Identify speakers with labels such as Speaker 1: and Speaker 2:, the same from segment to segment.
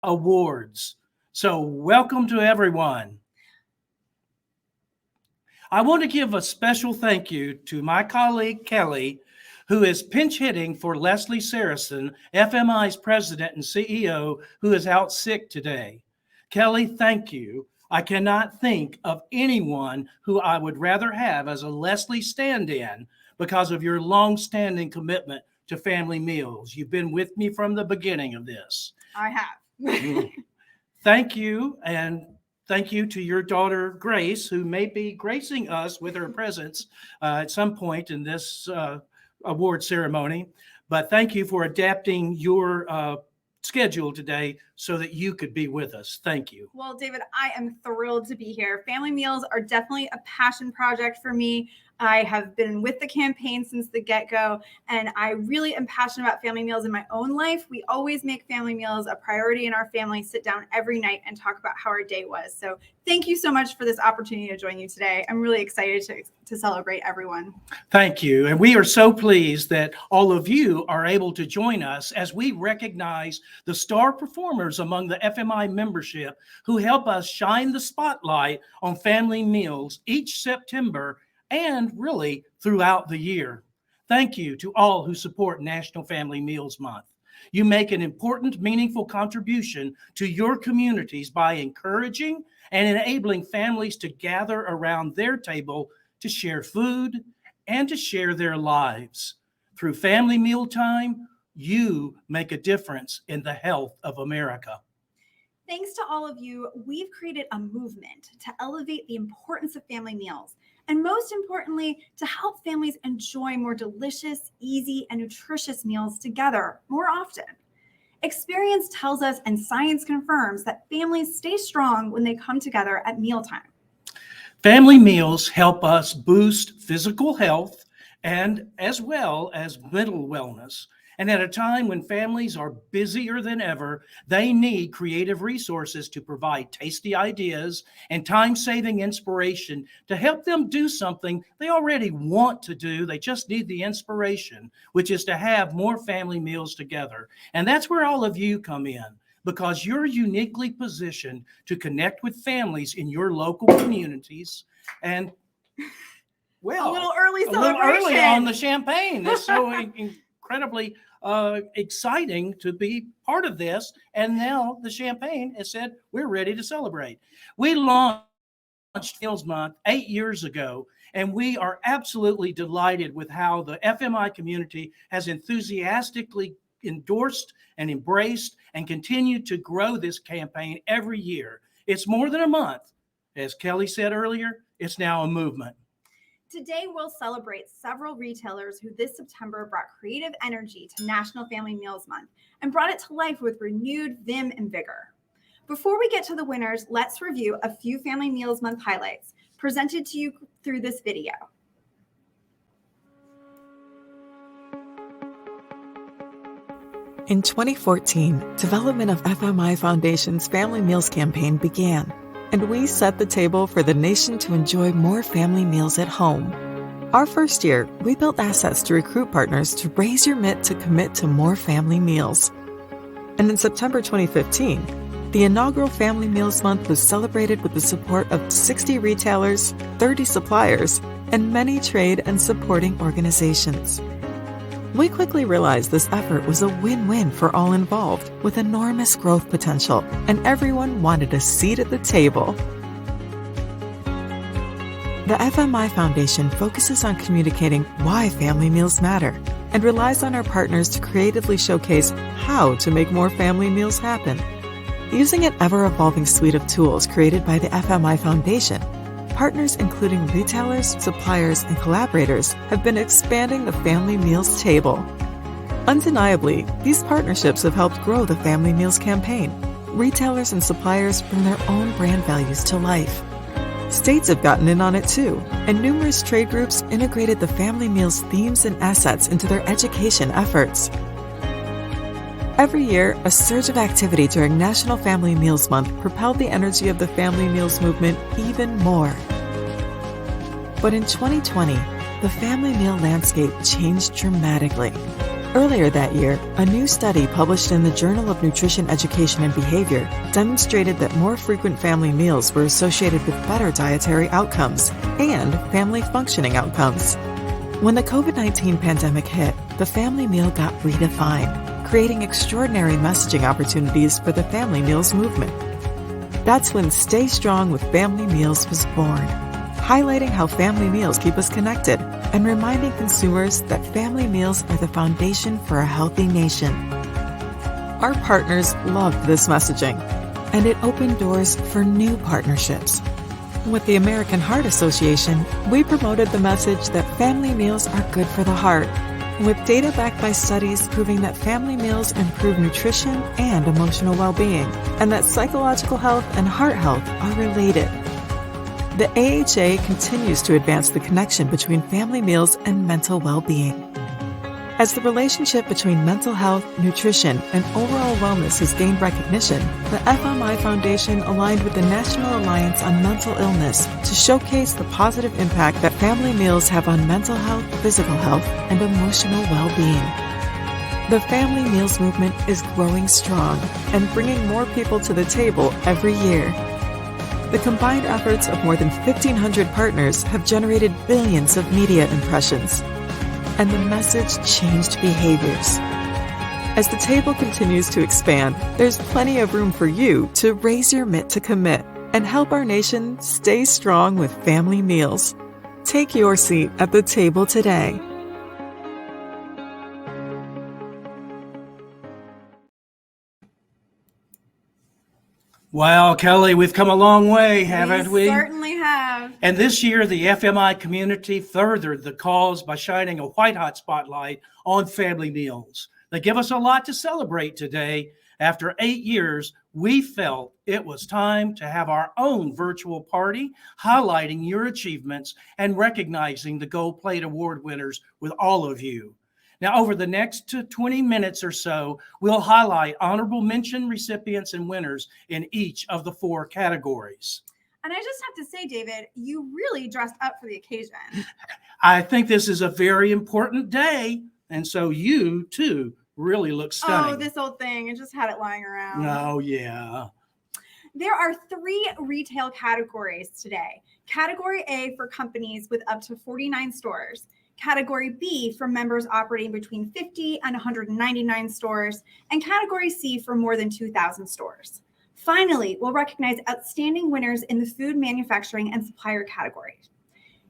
Speaker 1: awards. So welcome to everyone. I want to give a special thank you to my colleague Kelli, who is pinch hitting for Leslie Saracen, FMI's president and CEO, who is out sick today. Kelli, thank you. I cannot think of anyone who I would rather have as a Leslie stand-in because of your long-standing commitment to family meals. You've been with me from the beginning of this.
Speaker 2: I have.
Speaker 1: Thank you, and thank you to your daughter, Grace, who may be gracing us with her presence at some point in this award ceremony. But thank you for adapting your schedule today so that you could be with us. Thank you.
Speaker 2: Well, David, I am thrilled to be here. Family meals are definitely a passion project for me. I have been with the campaign since the get-go, and I really am passionate about family meals in my own life. We always make family meals a priority in our family, sit down every night and talk about how our day was. So thank you so much for this opportunity to join you today. I'm really excited to celebrate everyone.
Speaker 1: Thank you. And we are so pleased that all of you are able to join us as we recognize the star performers among the FMI membership who help us shine the spotlight on family meals each September and really throughout the year. Thank you to all who support National Family Meals Month. You make an important, meaningful contribution to your communities by encouraging and enabling families to gather around their table to share food and to share their lives. Through family mealtime, you make a difference in the health of America.
Speaker 2: Thanks to all of you, we've created a movement to elevate the importance of family meals, and most importantly, to help families enjoy more delicious, easy, and nutritious meals together more often. Experience tells us and science confirms that families stay strong when they come together at mealtime.
Speaker 1: Family meals help us boost physical health and as well as mental wellness. And at a time when families are busier than ever, they need creative resources to provide tasty ideas and time-saving inspiration to help them do something they already want to do. They just need the inspiration, which is to have more family meals together. And that's where all of you come in, because you're uniquely positioned to connect with families in your local communities. And well,
Speaker 2: a little early
Speaker 1: on the champagne. It's so incredibly exciting to be part of this. And now the champagne has said, we're ready to celebrate. We launched Meals Month 8 years ago, and we are absolutely delighted with how the FMI community has enthusiastically endorsed and embraced and continued to grow this campaign every year. It's more than a month. As Kelli said earlier, it's now a movement.
Speaker 2: Today, we'll celebrate several retailers who this September brought creative energy to National Family Meals Month and brought it to life with renewed vim and vigor. Before we get to the winners, let's review a few Family Meals Month highlights presented to you through this video.
Speaker 3: In 2014, development of FMI Foundation's Family Meals campaign began, and we set the table for the nation to enjoy more family meals at home. Our first year, we built assets to recruit partners to raise your mitt to commit to more family meals. And in September 2015, the inaugural Family Meals Month was celebrated with the support of 60 retailers, 30 suppliers, and many trade and supporting organizations. We quickly realized this effort was a win-win for all involved, with enormous growth potential, and everyone wanted a seat at the table. The FMI Foundation focuses on communicating why family meals matter and relies on our partners to creatively showcase how to make more family meals happen. Using an ever-evolving suite of tools created by the FMI Foundation, partners including retailers, suppliers, and collaborators have been expanding the family meals table. Undeniably, these partnerships have helped grow the Family Meals campaign. Retailers and suppliers bring their own brand values to life. States have gotten in on it too, and numerous trade groups integrated the Family Meals themes and assets into their education efforts. Every year, a surge of activity during National Family Meals Month propelled the energy of the Family Meals movement even more. But in 2020, the family meal landscape changed dramatically. Earlier that year, a new study published in the Journal of Nutrition Education and Behavior demonstrated that more frequent family meals were associated with better dietary outcomes and family functioning outcomes. When the COVID-19 pandemic hit, the family meal got redefined, creating extraordinary messaging opportunities for the family meals movement. That's when Stay Strong with Family Meals was born, highlighting how family meals keep us connected and reminding consumers that family meals are the foundation for a healthy nation. Our partners loved this messaging, and it opened doors for new partnerships. With the American Heart Association, we promoted the message that family meals are good for the heart, with data backed by studies proving that family meals improve nutrition and emotional well-being, and that psychological health and heart health are related. The AHA continues to advance the connection between family meals and mental well-being. As the relationship between mental health, nutrition, and overall wellness has gained recognition, the FMI Foundation aligned with the National Alliance on Mental Illness to showcase the positive impact that family meals have on mental health, physical health, and emotional well-being. The family meals movement is growing strong and bringing more people to the table every year. The combined efforts of more than 1,500 partners have generated billions of media impressions, and the message changed behaviors. As the table continues to expand, there's plenty of room for you to raise your mitt to commit and help our nation stay strong with family meals. Take your seat at the table today.
Speaker 1: Wow, Kelly, we've come a long way, haven't we?
Speaker 2: We certainly have.
Speaker 1: And this year, the FMI community furthered the cause by shining a white-hot spotlight on family meals. They give us a lot to celebrate today. After 8 years, we felt it was time to have our own virtual party, highlighting your achievements and recognizing the Gold Plate Award winners with all of you. Now, over the next 20 minutes or so, we'll highlight honorable mention recipients and winners in each of the 4 categories.
Speaker 2: And I just have to say, David, you really dressed up for the occasion.
Speaker 1: I think this is a very important day, and so you, too, really look stunning.
Speaker 2: Oh, this old thing. I just had it lying around.
Speaker 1: Oh, yeah.
Speaker 2: There are 3 retail categories today. Category A for companies with up to 49 stores. Category B for members operating between 50 and 199 stores, and Category C for more than 2,000 stores. Finally, we'll recognize outstanding winners in the food manufacturing and supplier categories.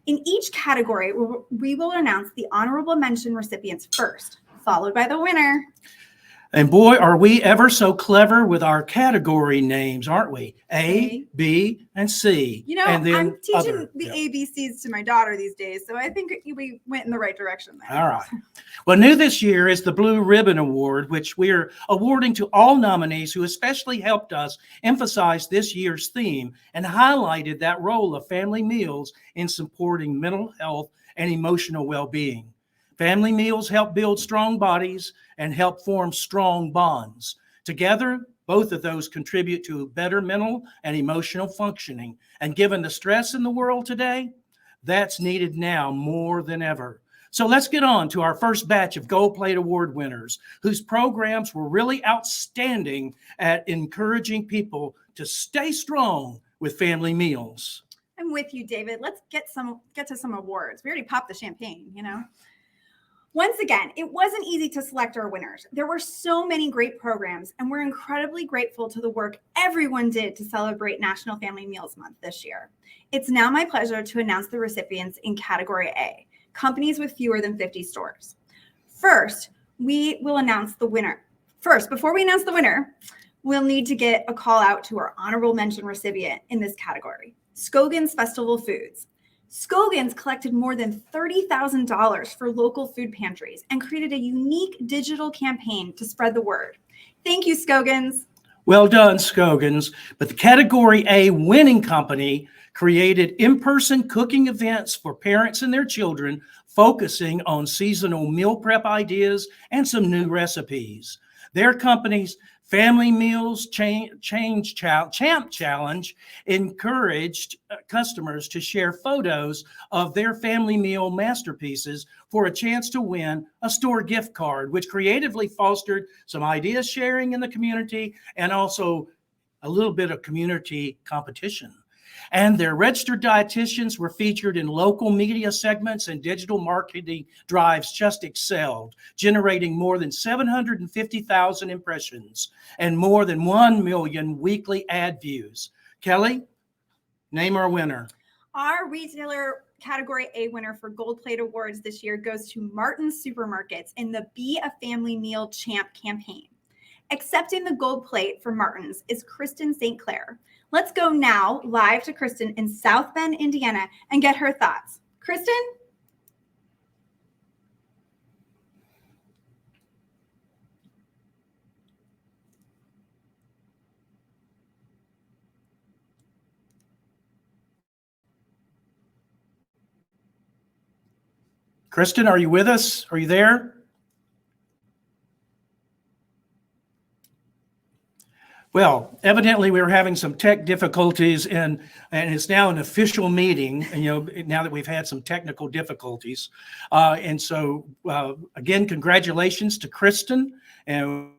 Speaker 2: In each category, we will announce the honorable mention recipients first, followed by the winner.
Speaker 1: And boy, are we ever so clever with our category names, aren't we? A, B, and C.
Speaker 2: You know,
Speaker 1: and then
Speaker 2: I'm teaching
Speaker 1: other.
Speaker 2: the
Speaker 1: Yeah.
Speaker 2: ABCs to my daughter these days, so I think we went in the right direction there.
Speaker 1: All right. Well, new this year is the Blue Ribbon Award, which we're awarding to all nominees who especially helped us emphasize this year's theme and highlighted that role of family meals in supporting mental health and emotional well-being. Family meals help build strong bodies and help form strong bonds. Together, both of those contribute to better mental and emotional functioning. And given the stress in the world today, that's needed now more than ever. So let's get on to our first batch of Gold Plate Award winners, whose programs were really outstanding at encouraging people to stay strong with family meals.
Speaker 2: I'm with you, David. Let's get to some awards. We already popped the champagne, you know. Once again, it wasn't easy to select our winners. There were so many great programs, and we're incredibly grateful to the work everyone did to celebrate National Family Meals Month this year. It's now my pleasure to announce the recipients in Category A, companies with fewer than 50 stores. First, we will announce the winner. Before we announce the winner, we'll need to get a call out to our honorable mention recipient in this category, Scogan's Festival Foods. Scogan's collected more than $30,000 for local food pantries and created a unique digital campaign to spread the word. Thank you, Scogan's.
Speaker 1: Well done, Scogan's. But the Category A winning company created in-person cooking events for parents and their children, focusing on seasonal meal prep ideas and some new recipes. Their company's Family Meals Champ Challenge encouraged customers to share photos of their family meal masterpieces for a chance to win a store gift card, which creatively fostered some idea sharing in the community and also a little bit of community competition. And their registered dietitians were featured in local media segments, and digital marketing drives just excelled, generating more than 750,000 impressions and more than 1 million weekly ad views. Kelli, name our winner.
Speaker 2: Our retailer category A winner for Gold Plate Awards this year goes to Martin's Supermarkets in the Be a Family Meal Champ campaign. Accepting the gold plate for Martin's is Kristen St. Clair. Let's go now live to Kristen in South Bend, Indiana, and get her thoughts. Kristen?
Speaker 1: Kristen, are you with us? Are you there? Well, evidently we were having some tech difficulties, and it's now an official meeting, and now that we've had some technical difficulties. And so again, congratulations to Kristen. And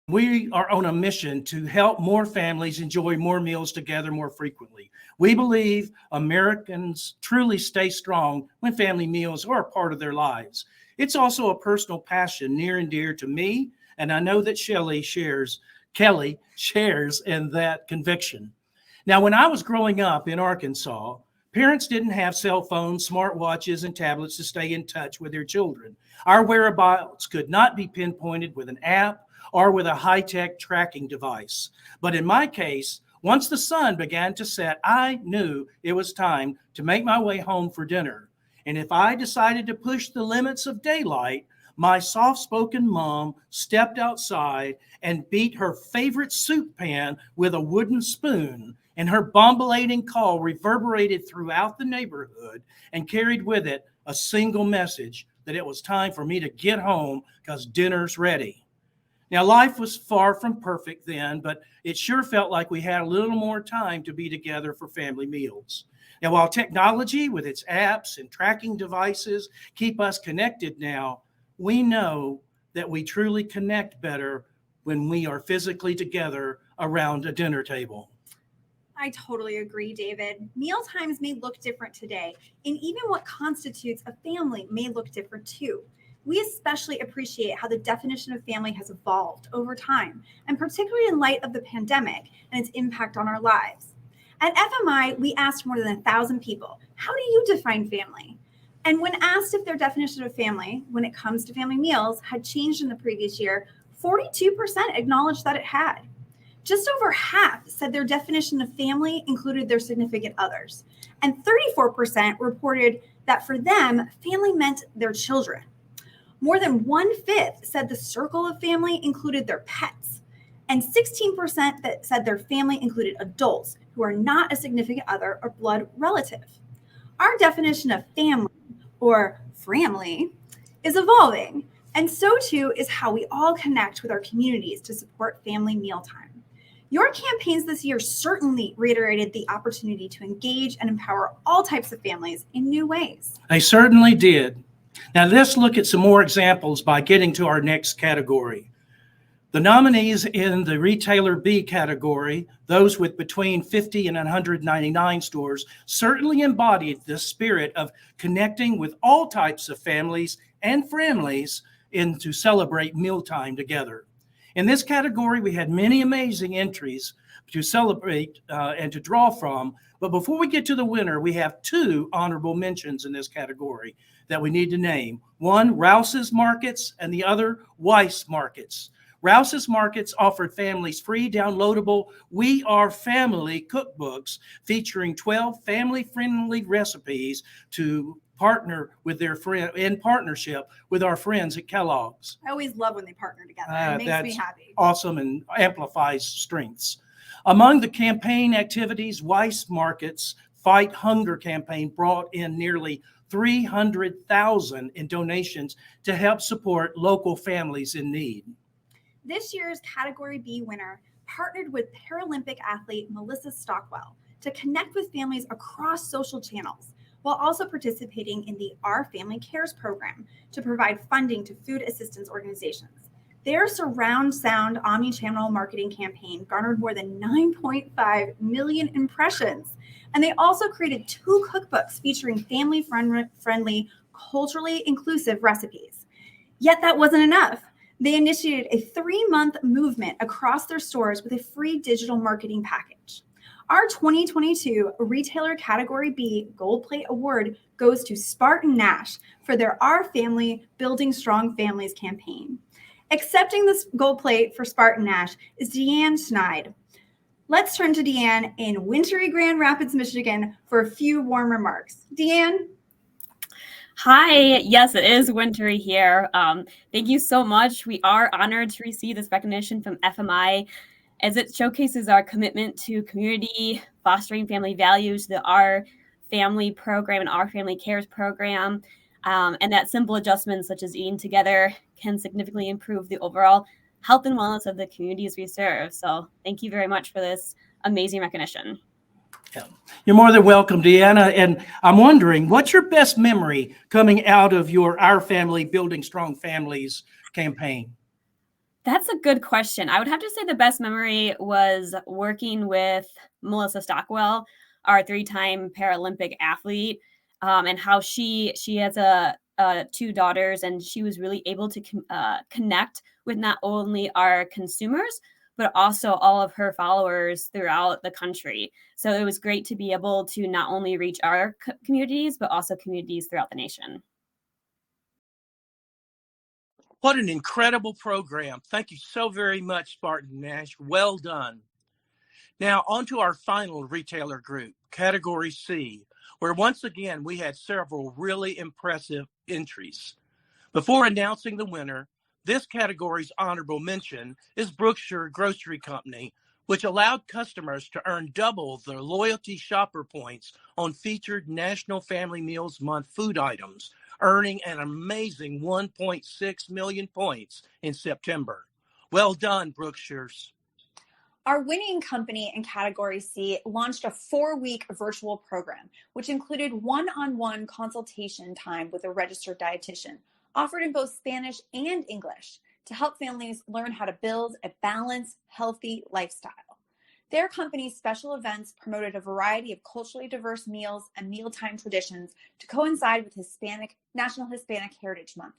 Speaker 1: we are on a mission to help more families enjoy more meals together more frequently. We believe Americans truly stay strong when family meals are a part of their lives. It's also a personal passion near and dear to me, and I know that Kelli shares in that conviction. Now, when I was growing up in Arkansas, parents didn't have cell phones, smartwatches, and tablets to stay in touch with their children. Our whereabouts could not be pinpointed with an app or with a high-tech tracking device. But in my case, once the sun began to set, I knew it was time to make my way home for dinner. And if I decided to push the limits of daylight, my soft-spoken mom stepped outside and beat her favorite soup pan with a wooden spoon, and her bombulating call reverberated throughout the neighborhood and carried with it a single message that it was time for me to get home because dinner's ready. Now, life was far from perfect then, but it sure felt like we had a little more time to be together for family meals. Now, while technology with its apps and tracking devices keep us connected now, we know that we truly connect better when we are physically together around a dinner table.
Speaker 2: I totally agree, David. Meal times may look different today, and even what constitutes a family may look different too. We especially appreciate how the definition of family has evolved over time, and particularly in light of the pandemic and its impact on our lives. At FMI, we asked more than 1,000 people, how do you define family? And when asked if their definition of family, when it comes to family meals, had changed in the previous year, 42% acknowledged that it had. Just over half said their definition of family included their significant others, and 34% reported that for them, family meant their children. More than 1/5 said the circle of family included their pets, and 16% that said their family included adults who are not a significant other or blood relative. Our definition of family, or framily, is evolving, and so too is how we all connect with our communities to support family mealtime. Your campaigns this year certainly reiterated the opportunity to engage and empower all types of families in new ways.
Speaker 1: They certainly did. Now let's look at some more examples by getting to our next category. The nominees in the Retailer B category, those with between 50 and 199 stores, certainly embodied the spirit of connecting with all types of families and families to celebrate mealtime together. In this category, we had many amazing entries to celebrate and to draw from. But before we get to the winner, we have two honorable mentions in this category that we need to name. One, Rouse's Markets, and the other, Weiss Markets. Rouse's Markets offered families free downloadable We Are Family cookbooks featuring 12 family-friendly recipes to partner with their friend in partnership with our friends at Kellogg's.
Speaker 2: I always love when they partner together. It makes me happy.
Speaker 1: Awesome and amplifies strengths. Among the campaign activities, Weiss Markets Fight Hunger campaign brought in nearly $300,000 in donations to help support local families in need.
Speaker 2: This year's Category B winner partnered with Paralympic athlete Melissa Stockwell to connect with families across social channels, while also participating in the Our Family Cares program to provide funding to food assistance organizations. Their surround sound omni-channel marketing campaign garnered more than 9.5 million impressions. And they also created 2 cookbooks featuring family-friendly, culturally inclusive recipes. Yet that wasn't enough. They initiated a 3-month movement across their stores with a free digital marketing package. Our 2022 Retailer Category B Gold Plate Award goes to Spartan Nash for their Our Family Building Strong Families campaign. Accepting this gold plate for Spartan Nash is Deanne Schneid. Let's turn to Deanne in wintry Grand Rapids, Michigan for a few warm remarks. Deanne?
Speaker 4: Hi, yes, it is wintry here. Thank you so much. We are honored to receive this recognition from FMI as it showcases our commitment to community, fostering family values, the Our Family program and Our Family Cares program, and that simple adjustments such as eating together can significantly improve the overall health and wellness of the communities we serve. So thank you very much for this amazing recognition.
Speaker 1: Yeah. You're more than welcome, Deanna. And I'm wondering, what's your best memory coming out of your Our Family Building Strong Families campaign?
Speaker 4: That's a good question. I would have to say the best memory was working with Melissa Stockwell, our 3-time Paralympic athlete, and how she has 2 daughters, and she was really able to connect with not only our consumers, but also all of her followers throughout the country. So it was great to be able to not only reach our communities, but also communities throughout the nation.
Speaker 1: What an incredible program. Thank you so very much, Spartan Nash. Well done. Now, on to our final retailer group, Category C, where once again we had several really impressive entries. Before announcing the winner, this category's honorable mention is Brookshire Grocery Company, which allowed customers to earn double their loyalty shopper points on featured National Family Meals Month food items, earning an amazing 1.6 million points in September. Well done, Brookshires.
Speaker 2: Our winning company in Category C launched a 4-week virtual program, which included one-on-one consultation time with a registered dietitian, offered in both Spanish and English, to help families learn how to build a balanced, healthy lifestyle. Their company's special events promoted a variety of culturally diverse meals and mealtime traditions to coincide with National Hispanic Heritage Month.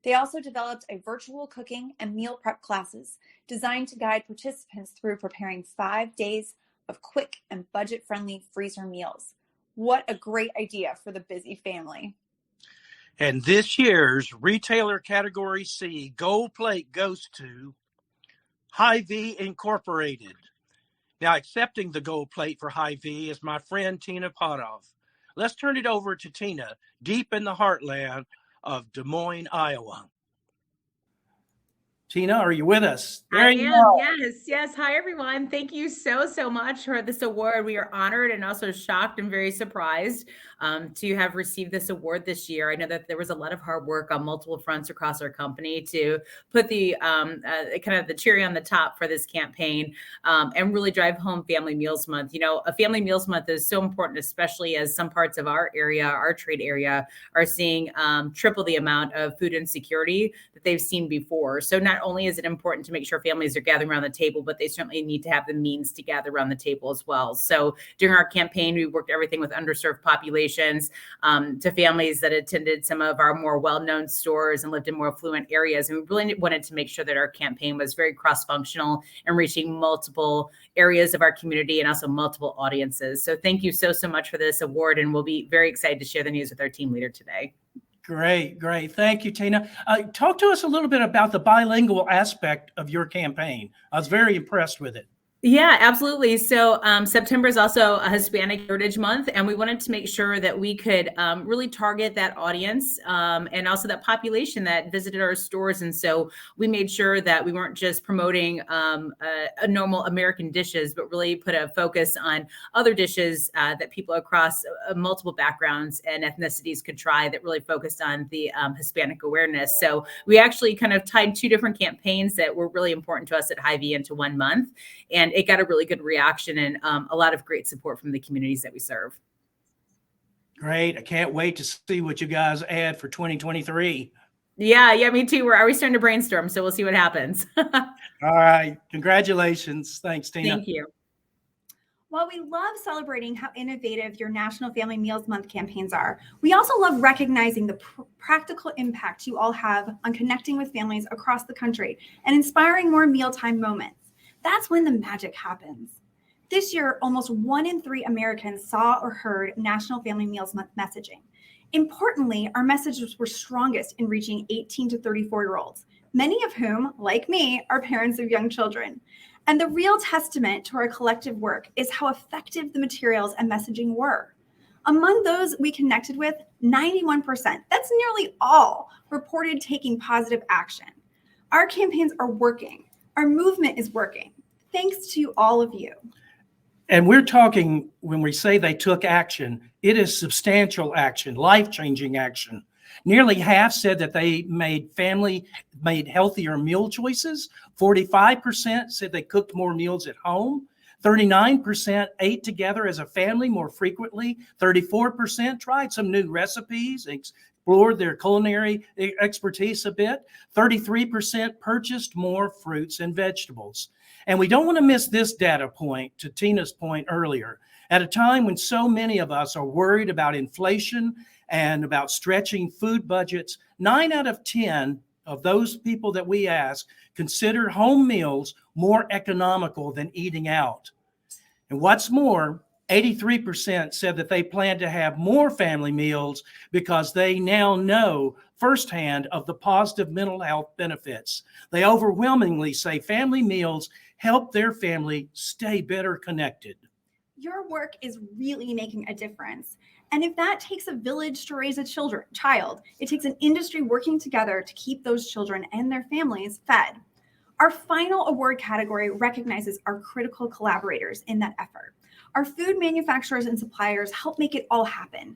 Speaker 2: They also developed a virtual cooking and meal prep classes designed to guide participants through preparing 5 days of quick and budget-friendly freezer meals. What a great idea for the busy family.
Speaker 1: And this year's Retailer Category C Gold Plate goes to Hy-Vee Incorporated. Now, accepting the gold plate for Hy-Vee is my friend Tina Potoff. Let's turn it over to Tina, deep in the heartland of Des Moines, Iowa. Tina, are you with us?
Speaker 5: There you go. Yes. Hi, everyone. Thank you so much for this award. We are honored and also shocked and very surprised to have received this award this year. I know that there was a lot of hard work on multiple fronts across our company to put the kind of the cherry on the top for this campaign and really drive home Family Meals Month. You know, a Family Meals Month is so important, especially as some parts of our area, our trade area, are seeing triple the amount of food insecurity that they've seen before. So not only is it important to make sure families are gathering around the table, but they certainly need to have the means to gather around the table as well. So during our campaign, we worked everything with underserved populations to families that attended some of our more well-known stores and lived in more affluent areas. And we really wanted to make sure that our campaign was very cross-functional and reaching multiple areas of our community and also multiple audiences. So thank you so much for this award. And we'll be very excited to share the news with our team leader today.
Speaker 1: Great. Thank you, Tina. Talk to us a little bit about the bilingual aspect of your campaign. I was very impressed with it.
Speaker 5: Yeah, absolutely. So September is also a Hispanic Heritage Month, and we wanted to make sure that we could really target that audience and also that population that visited our stores. And so we made sure that we weren't just promoting a normal American dishes, but really put a focus on other dishes that people across multiple backgrounds and ethnicities could try that really focused on the Hispanic awareness. So we actually kind of tied two different campaigns that were really important to us at Hy-Vee into 1 month. And it got a really good reaction and a lot of great support from the communities that we serve.
Speaker 1: Great. I can't wait to see what you guys add for 2023.
Speaker 5: Yeah, me too. We're already starting to brainstorm, so we'll see what happens.
Speaker 1: All right. Congratulations. Thanks, Tina.
Speaker 5: Thank you.
Speaker 2: While we love celebrating how innovative your National Family Meals Month campaigns are, we also love recognizing the practical impact you all have on connecting with families across the country and inspiring more mealtime moments. That's when the magic happens. This year, almost 1 in 3 Americans saw or heard National Family Meals Month messaging. Importantly, our messages were strongest in reaching 18 to 34-year-olds, many of whom, like me, are parents of young children. And the real testament to our collective work is how effective the materials and messaging were. Among those we connected with, 91%, that's nearly all, reported taking positive action. Our campaigns are working. Our movement is working. Thanks to all of you.
Speaker 1: And we're talking, when we say they took action, it is substantial action, life-changing action. Nearly half said that they made healthier meal choices. 45% said they cooked more meals at home. 39% ate together as a family more frequently. 34% tried some new recipes, explored their culinary expertise a bit. 33% purchased more fruits and vegetables. And we don't want to miss this data point, to Tina's point earlier. At a time when so many of us are worried about inflation and about stretching food budgets, 9 out of 10 of those people that we ask consider home meals more economical than eating out. And what's more, 83% said that they plan to have more family meals because they now know firsthand of the positive mental health benefits. They overwhelmingly say family meals help their family stay better connected.
Speaker 2: Your work is really making a difference. And if that takes a village to raise a child, it takes an industry working together to keep those children and their families fed. Our final award category recognizes our critical collaborators in that effort. Our food manufacturers and suppliers help make it all happen.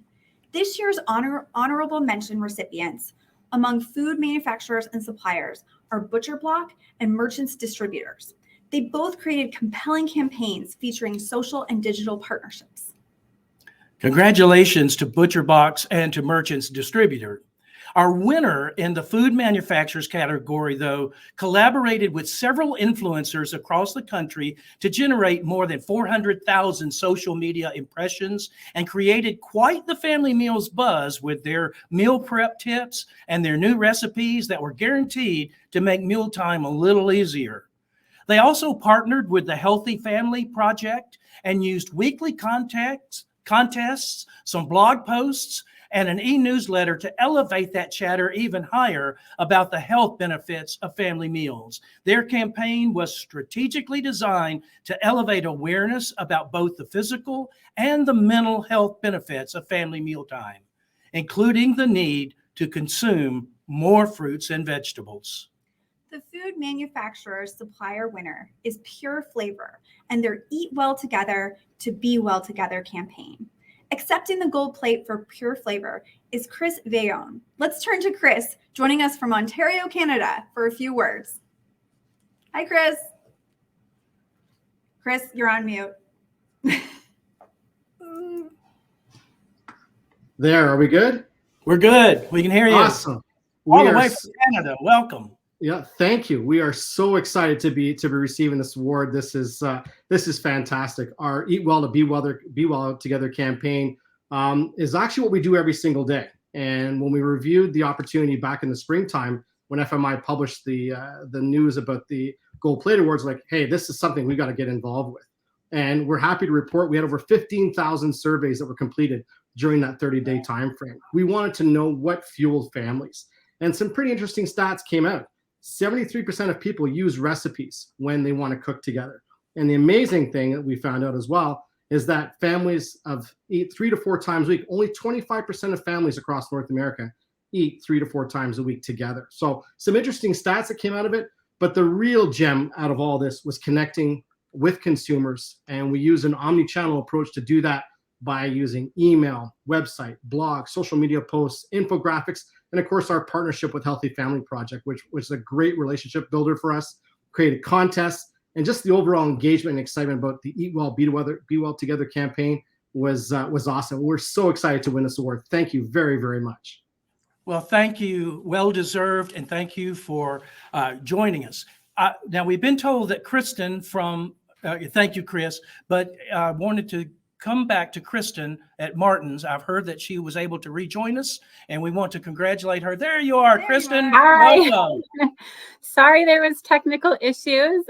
Speaker 2: This year's honorable mention recipients among food manufacturers and suppliers are Butcher Block and Merchants Distributors. They both created compelling campaigns featuring social and digital partnerships.
Speaker 1: Congratulations to Butcher Box and to Merchants Distributor. Our winner in the food manufacturers category, though, collaborated with several influencers across the country to generate more than 400,000 social media impressions and created quite the family meals buzz with their meal prep tips and their new recipes that were guaranteed to make mealtime a little easier. They also partnered with the Healthy Family Project and used weekly contests, some blog posts, and an e-newsletter to elevate that chatter even higher about the health benefits of family meals. Their campaign was strategically designed to elevate awareness about both the physical and the mental health benefits of family mealtime, including the need to consume more fruits and vegetables.
Speaker 2: The food manufacturer's supplier winner is Pure Flavor and their Eat Well Together to Be Well Together campaign. Accepting the gold plate for Pure Flavor is Chris Veillon. Let's turn to Chris, joining us from Ontario, Canada, for a few words. Hi, Chris. Chris, you're on mute.
Speaker 6: There, are we good?
Speaker 1: We're good. We can hear you.
Speaker 6: Awesome.
Speaker 1: All the way from Canada. Welcome.
Speaker 6: Yeah, thank you. We are so excited to be receiving this award. This is fantastic. Our Eat Well to Be Well Together campaign is actually what we do every single day. And when we reviewed the opportunity back in the springtime, when FMI published the news about the Gold Plate Awards, like, hey, this is something we got to get involved with. And we're happy to report we had over 15,000 surveys that were completed during that 30-day time frame. We wanted to know what fueled families. And some pretty interesting stats came out. 73% of people use recipes when they want to cook together. And the amazing thing that we found out as well is that families eat 3 to 4 times a week. Only 25% of families across North America eat 3 to 4 times a week together. So some interesting stats that came out of it, but the real gem out of all this was connecting with consumers. And we use an omni-channel approach to do that by using email, website, blog, social media posts, infographics, and of course our partnership with Healthy Family Project, which was a great relationship builder for us, created contests, and just the overall engagement and excitement about the Eat Well, Be Well Together campaign was awesome. We're so excited to win this award. Thank you very, very much.
Speaker 1: Well, thank you. Well deserved. And thank you for joining us. Now, we've been told that Kristen thank you, Chris, but I wanted to come back to Kristen at Martin's. I've heard that she was able to rejoin us, and we want to congratulate her. There you are, Kristen.
Speaker 7: Hi.
Speaker 1: Welcome.
Speaker 7: Sorry there was technical issues,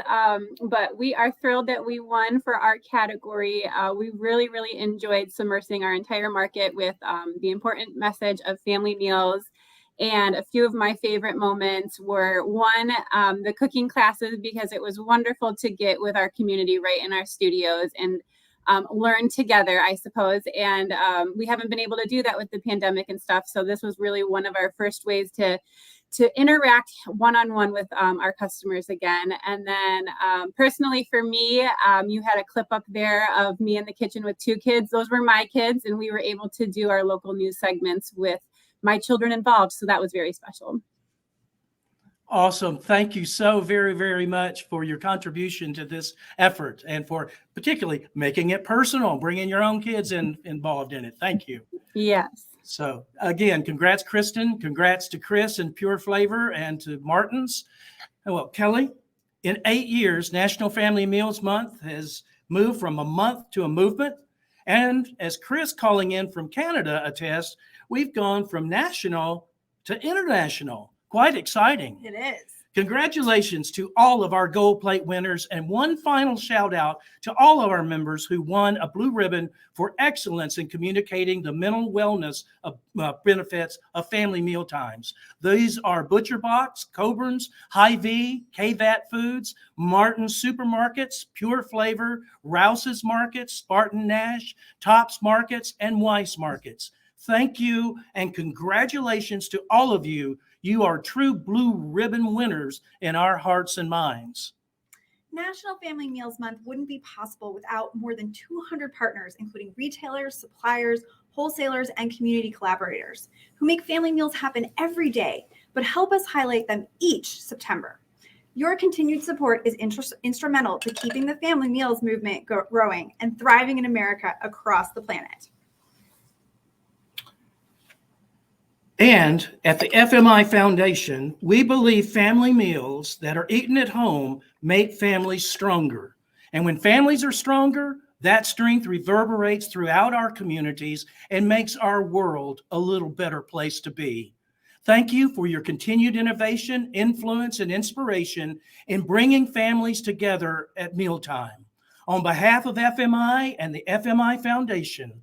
Speaker 7: but we are thrilled that we won for our category. We really, really enjoyed submersing our entire market with the important message of family meals. And a few of my favorite moments were, one, the cooking classes, because it was wonderful to get with our community right in our studios and learn together, I suppose. And we haven't been able to do that with the pandemic and stuff. So this was really one of our first ways to interact one-on-one with our customers again. And then personally for me, you had a clip up there of me in the kitchen with 2 kids. Those were my kids, and we were able to do our local news segments with my children involved. So that was very special.
Speaker 1: Awesome. Thank you so very, very much for your contribution to this effort and for particularly making it personal, bringing your own kids involved in it. Thank you.
Speaker 7: Yes.
Speaker 1: So again, congrats, Kristen. Congrats to Chris and Pure Flavor and to Martin's. Well, Kelli, in 8 years, National Family Meals Month has moved from a month to a movement. And as Chris calling in from Canada attests, we've gone from national to international. Quite exciting.
Speaker 2: It is.
Speaker 1: Congratulations to all of our Gold Plate winners, and one final shout out to all of our members who won a blue ribbon for excellence in communicating the mental wellness benefits of family meal times. These are Butcher Box, Coburn's, Hy-Vee, KVAT Foods, Martin's Supermarkets, Pure Flavor, Rouse's Markets, Spartan Nash, Tops Markets, and Weiss Markets. Thank you and congratulations to all of you. You are true blue ribbon winners in our hearts and minds.
Speaker 2: National Family Meals Month wouldn't be possible without more than 200 partners, including retailers, suppliers, wholesalers, and community collaborators who make family meals happen every day, but help us highlight them each September. Your continued support is instrumental to keeping the family meals movement growing and thriving in America across the planet.
Speaker 1: And at the FMI Foundation, we believe family meals that are eaten at home make families stronger. And when families are stronger, that strength reverberates throughout our communities and makes our world a little better place to be. Thank you for your continued innovation, influence, and inspiration in bringing families together at mealtime. On behalf of FMI and the FMI Foundation,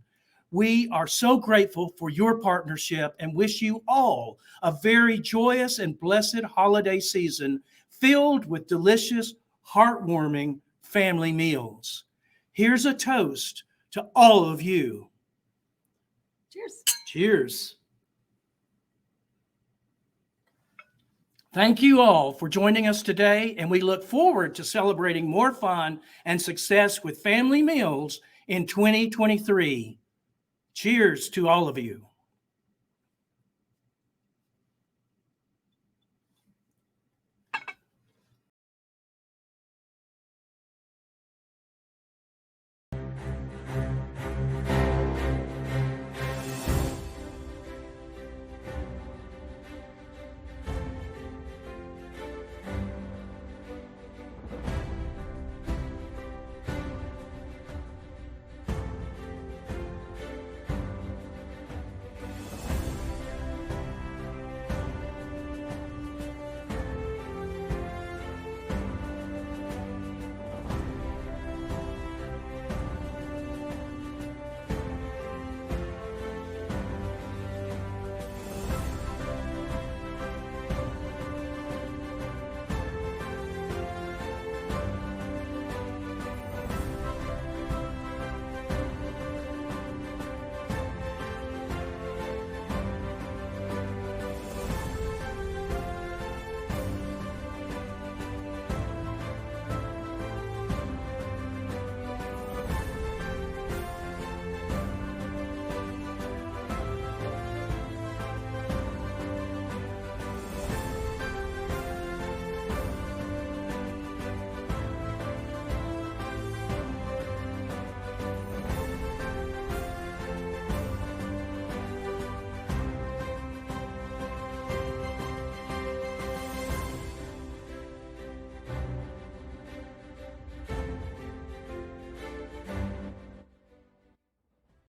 Speaker 1: we are so grateful for your partnership and wish you all a very joyous and blessed holiday season filled with delicious, heartwarming family meals. Here's a toast to all of you.
Speaker 2: Cheers.
Speaker 1: Cheers. Thank you all for joining us today, and we look forward to celebrating more fun and success with family meals in 2023. Cheers to all of you.